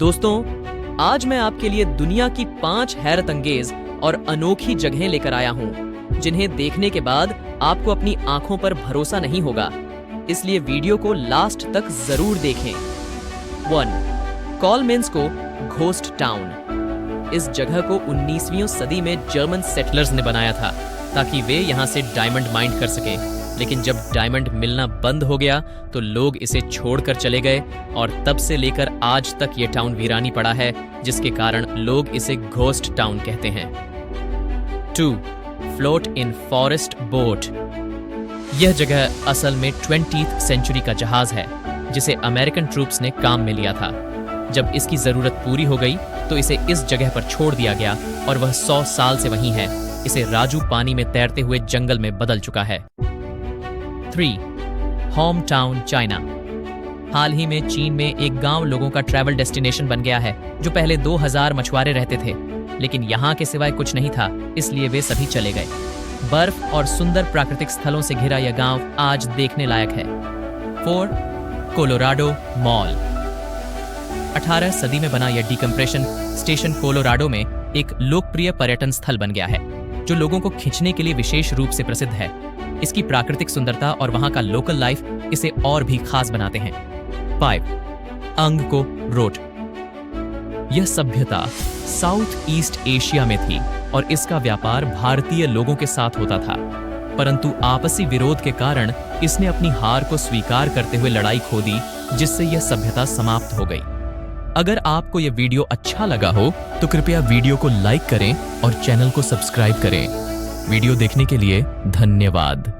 दोस्तों, आज मैं आपके लिए दुनिया की 5 हैरत अंगेज और अनोखी जगहें लेकर आया हूं, जिन्हें देखने के बाद आपको अपनी आंखों पर भरोसा नहीं होगा। इसलिए वीडियो को लास्ट तक जरूर देखें। 1. कॉलमेंस्को घोस्ट टाउन। इस जगह को 19वीं सदी में जर्मन सेटलर्स ने बनाया था ताकि वे यहाँ से डायमंड माइंड कर सकें। लेकिन जब डायमंड मिलना बंद हो गया तो लोग इसे छोड़कर चले गए और तब से लेकर आज तक ये टाउन वीरानी पड़ा है, जिसके कारण लोग इसे घोस्ट टाउन कहते हैं। 2. Float in forest boat. यह जगह असल में 20th सेंचुरी का जहाज है जिसे अमेरिकन ट्रूप्स ने काम में लिया था। जब इसकी जरूरत पूरी हो गई तो इसे इस जगह पर छोड़ दिया गया और वह 100 साल से वहीं है। इसे राजू पानी में तैरते हुए जंगल में बदल चुका है। 3. Hometown China. हाल ही में चीन में एक गांव लोगों का ट्रैवल डेस्टिनेशन बन गया है। जो पहले 2000 मछुआरे रहते थे, लेकिन यहाँ के सिवाय कुछ नहीं था, इसलिए वे सभी चले गए। बर्फ और सुंदर प्राकृतिक स्थलों से घिरा यह गांव आज देखने लायक है। 4. Colorado mall. 18 सदी में बना यह डिकम्प्रेशन स्टेशन कोलोराडो में एक लोकप्रिय पर्यटन स्थल बन गया है, जो लोगों को खींचने के लिए विशेष रूप से प्रसिद्ध है। इसकी प्राकृतिक सुंदरता और वहां का लोकल लाइफ इसे और भी खास बनाते हैं। 5. अंगको रोड। यह सभ्यता साउथ ईस्ट एशिया में थी और इसका व्यापार भारतीय लोगों के साथ होता था, परंतु आपसी विरोध के कारण इसने अपनी हार को स्वीकार करते हुए लड़ाई खो दी, जिससे यह सभ्यता समाप्त हो गई। अगर आपको यह वीडियो अच्छा लगा हो तो कृपया वीडियो को लाइक करें और चैनल को सब्सक्राइब करें। वीडियो देखने के लिए धन्यवाद।